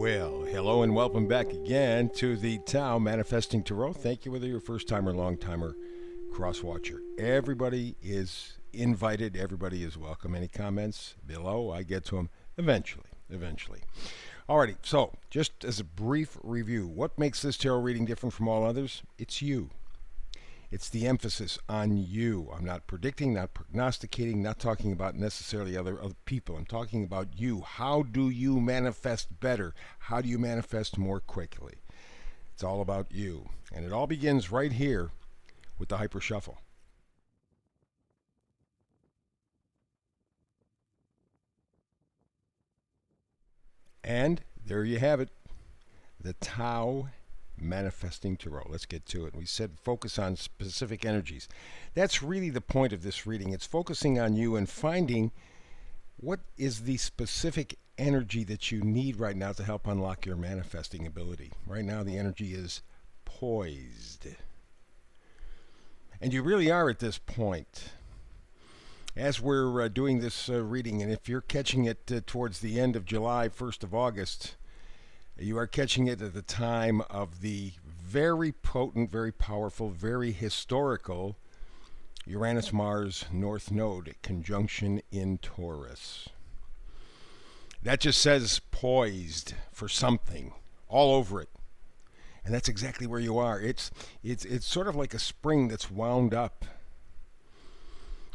Well, hello and welcome back again to the Tao Manifesting Tarot. Thank you, whether you're a first timer, long timer, cross watcher. Everybody is invited, everybody is welcome. Any comments below? I get to them eventually. Alrighty, so just as a brief review, what makes this tarot reading different from all others? It's you. It's the emphasis on you. I'm not predicting, not prognosticating, not talking about necessarily other people. I'm talking about you. How do you manifest better? How do you manifest more quickly? It's all about you. And it all begins right here with the Hyper Shuffle. And there you have it, the Tao Manifesting Tarot. Let's get to it. We said focus on specific energies. That's really the point of this reading. It's focusing on you and finding what is the specific energy that you need right now to help unlock your manifesting ability. Right now, the energy is poised. And you really are at this point. As we're doing this reading, and if you're catching it towards the end of July, 1st of August, you are catching it at the time of the very potent, very powerful, very historical Uranus-Mars North Node conjunction in Taurus. That just says poised for something all over it. And that's exactly where you are. It's sort of like a spring that's wound up.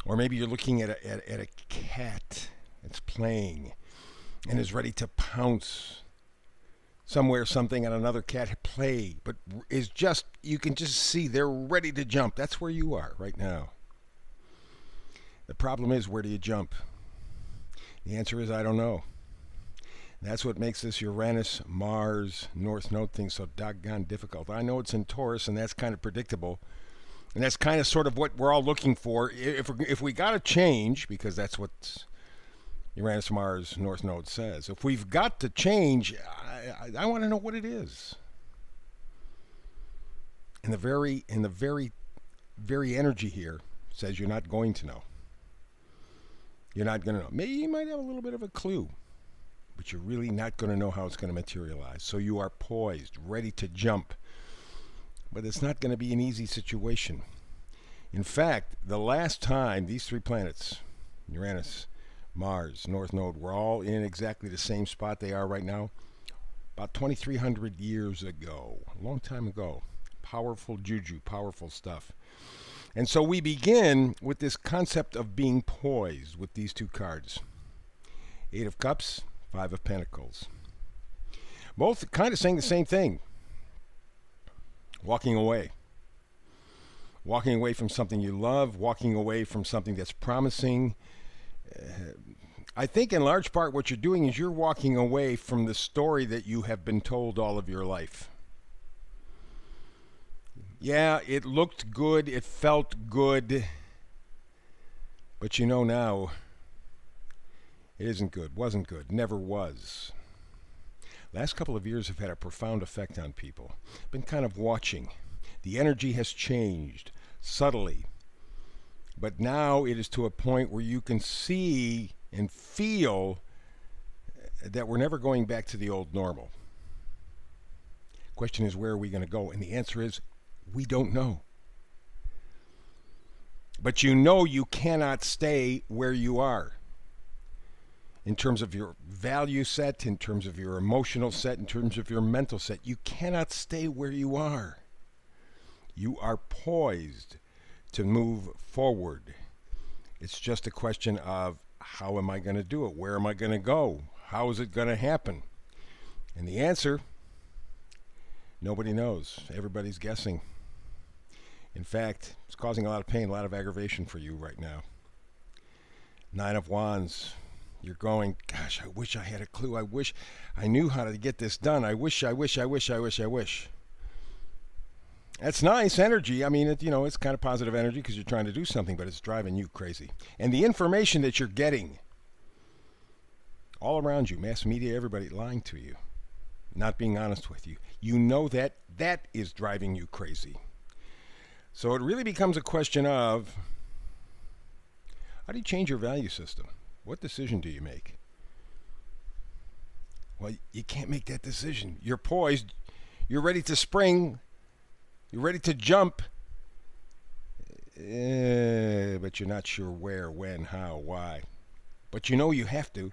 Or maybe you're looking at a cat that's playing and is ready to pounce somewhere, something, on another cat play, but is just, you can just see they're ready to jump. That's where you are right now. The problem is, where do you jump? The answer is, I don't know. That's what makes this Uranus-Mars North Node thing so doggone difficult. I know it's in Taurus, and that's kind of predictable. And that's kind of sort of what we're all looking for. If we got to change, because that's what Uranus-Mars North Node says. If we've got to change, I want to know what it is. And the very energy here says you're not going to know. You're not going to know. Maybe you might have a little bit of a clue, but you're really not going to know how it's going to materialize. So you are poised, ready to jump. But it's not going to be an easy situation. In fact, the last time these three planets, Uranus, Mars, North Node, were all in exactly the same spot they are right now, about 2,300 years ago, a long time ago. Powerful juju, powerful stuff. And so we begin with this concept of being poised with these two cards. Eight of Cups, Five of Pentacles. Both kind of saying the same thing. Walking away. Walking away from something you love, walking away from something that's promising. I think in large part what you're doing is you're walking away from the story that you have been told all of your life. Yeah, it looked good, it felt good, but you know now it isn't good, wasn't good, never was. Last couple of years have had a profound effect on people. Been kind of watching. The energy has changed subtly, but now it is to a point where you can see and feel that we're never going back to the old normal. Question is, where are we going to go? And the answer is, we don't know. But you know you cannot stay where you are. In terms of your value set, in terms of your emotional set, in terms of your mental set, you cannot stay where you are. You are poised to move forward. It's just a question of, how am I going to do it? Where am I going to go? How is it going to happen? And the answer, nobody knows. Everybody's guessing. In fact, it's causing a lot of pain, a lot of aggravation for you right now. Nine of Wands. You're going, gosh, I wish I had a clue. I wish I knew how to get this done. I wish. That's nice energy. I mean, it's kind of positive energy because you're trying to do something, but it's driving you crazy. And the information that you're getting all around you, mass media, everybody lying to you, not being honest with you, you know that is driving you crazy. So it really becomes a question of, how do you change your value system? What decision do you make? Well, you can't make that decision. You're poised. You're ready to spring. You're ready to jump. But you're not sure where, when, how, why. But you know you have to.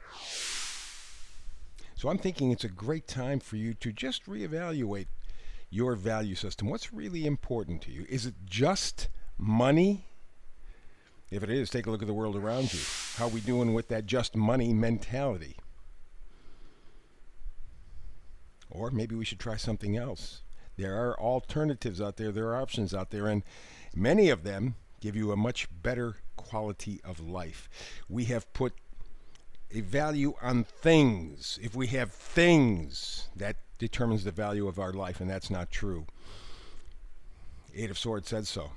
So I'm thinking it's a great time for you to just reevaluate your value system. What's really important to you? Is it just money? If it is, take a look at the world around you. How are we doing with that just money mentality? Or maybe we should try something else. There are alternatives out there. There are options out there, and many of them give you a much better quality of life. We have put a value on things. If we have things, that determines the value of our life, and that's not true. Eight of Swords says so.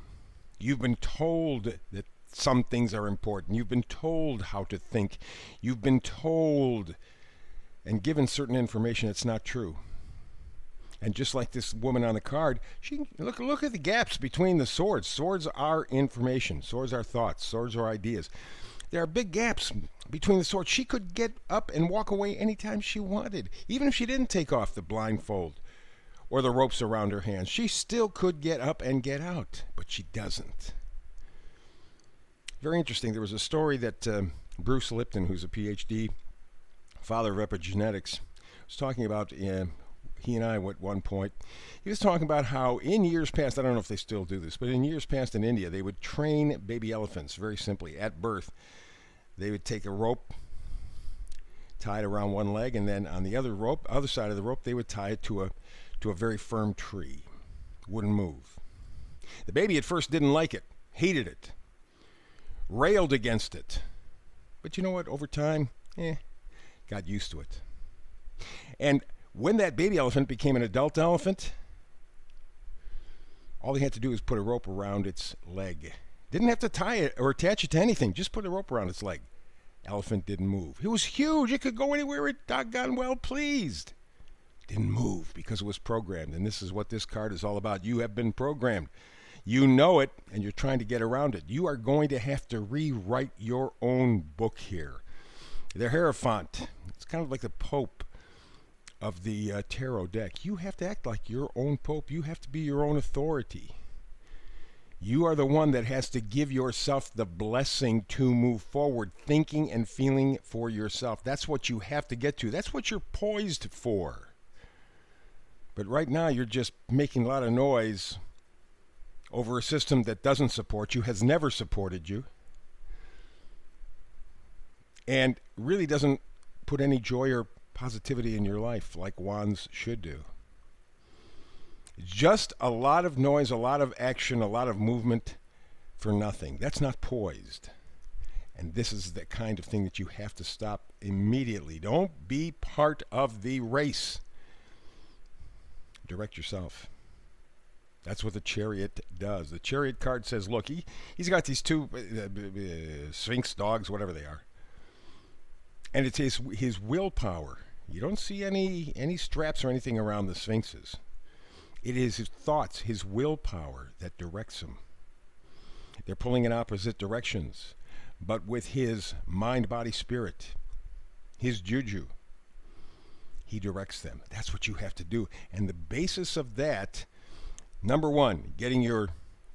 You've been told that some things are important. You've been told how to think. You've been told and given certain information that's not true. And just like this woman on the card, she look at the gaps between the swords. Swords are information. Swords are thoughts. Swords are ideas. There are big gaps between the swords. She could get up and walk away anytime she wanted, even if she didn't take off the blindfold or the ropes around her hands. She still could get up and get out, but she doesn't. Very interesting. There was a story that Bruce Lipton, who's a PhD, father of epigenetics, was talking about. He and I, at one point, he was talking about how in years past, I don't know if they still do this, but in years past in India, they would train baby elephants very simply at birth. They would take a rope, tie it around one leg, and then on the other side of the rope, they would tie it to a very firm tree. Wouldn't move. The baby at first didn't like it, hated it, railed against it. But you know what? Over time, got used to it. And when that baby elephant became an adult elephant, all he had to do was put a rope around its leg. Didn't have to tie it or attach it to anything. Just put a rope around its leg. Elephant didn't move. It was huge. It could go anywhere it doggone well pleased. Didn't move because it was programmed. And this is what this card is all about. You have been programmed. You know it, and you're trying to get around it. You are going to have to rewrite your own book here. The Hierophant. It's kind of like the Pope of the tarot deck. You have to act like your own Pope. You have to be your own authority. You are the one that has to give yourself the blessing to move forward, thinking and feeling for yourself. That's what you have to get to. That's what you're poised for. But right now, you're just making a lot of noise over a system that doesn't support you, has never supported you, and really doesn't put any joy or positivity in your life like wands should do. Just a lot of noise, a lot of action, a lot of movement for nothing. That's not poised. And this is the kind of thing that you have to stop immediately. Don't be part of the race. Direct yourself. That's what the Chariot does. The Chariot card says, look, he's got these two Sphinx dogs, whatever they are. And it's his willpower. You don't see any straps or anything around the Sphinxes. It is his thoughts, his willpower that directs him. They're pulling in opposite directions, but with his mind, body, spirit, his juju, he directs them. That's what you have to do. And the basis of that, number one, getting your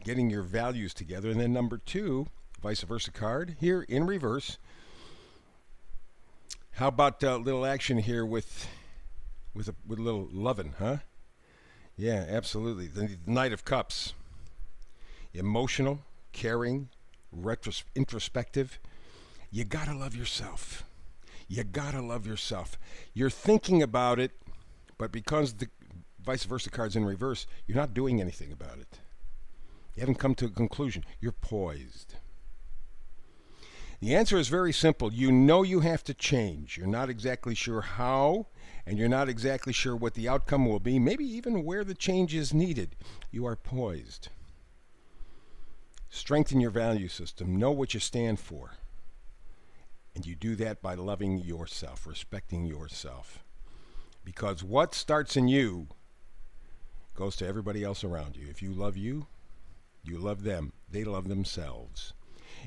values together, and then number two, vice versa card here in reverse. How about a little action here with a little lovin', huh? Yeah, absolutely. The Knight of Cups. Emotional, caring, introspective. You gotta love yourself. You gotta love yourself. You're thinking about it, but because the vice versa card's in reverse, you're not doing anything about it. You haven't come to a conclusion. You're poised. The answer is very simple. You know you have to change. You're not exactly sure how, and you're not exactly sure what the outcome will be, maybe even where the change is needed. You are poised. Strengthen your value system. Know what you stand for. And you do that by loving yourself, respecting yourself. Because what starts in you goes to everybody else around you. If you love you, you love them. They love themselves.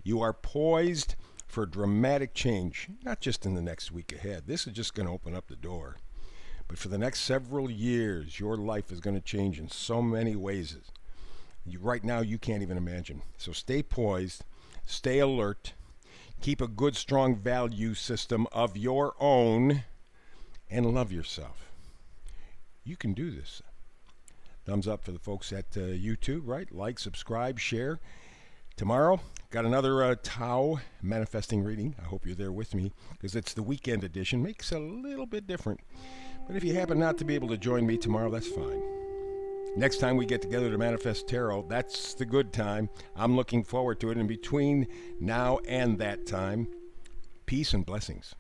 You are poised for dramatic change, not just in the next week ahead. This is just going to open up the door. But for the next several years, your life is going to change in so many ways. Right now, you can't even imagine. So stay poised, stay alert, keep a good, strong value system of your own, and love yourself. You can do this. Thumbs up for the folks at YouTube, right? Like, subscribe, share. Tomorrow, got another Tao manifesting reading. I hope you're there with me because it's the weekend edition. Makes it a little bit different. But if you happen not to be able to join me tomorrow, that's fine. Next time we get together to manifest tarot, that's the good time. I'm looking forward to it. In between now and that time, peace and blessings.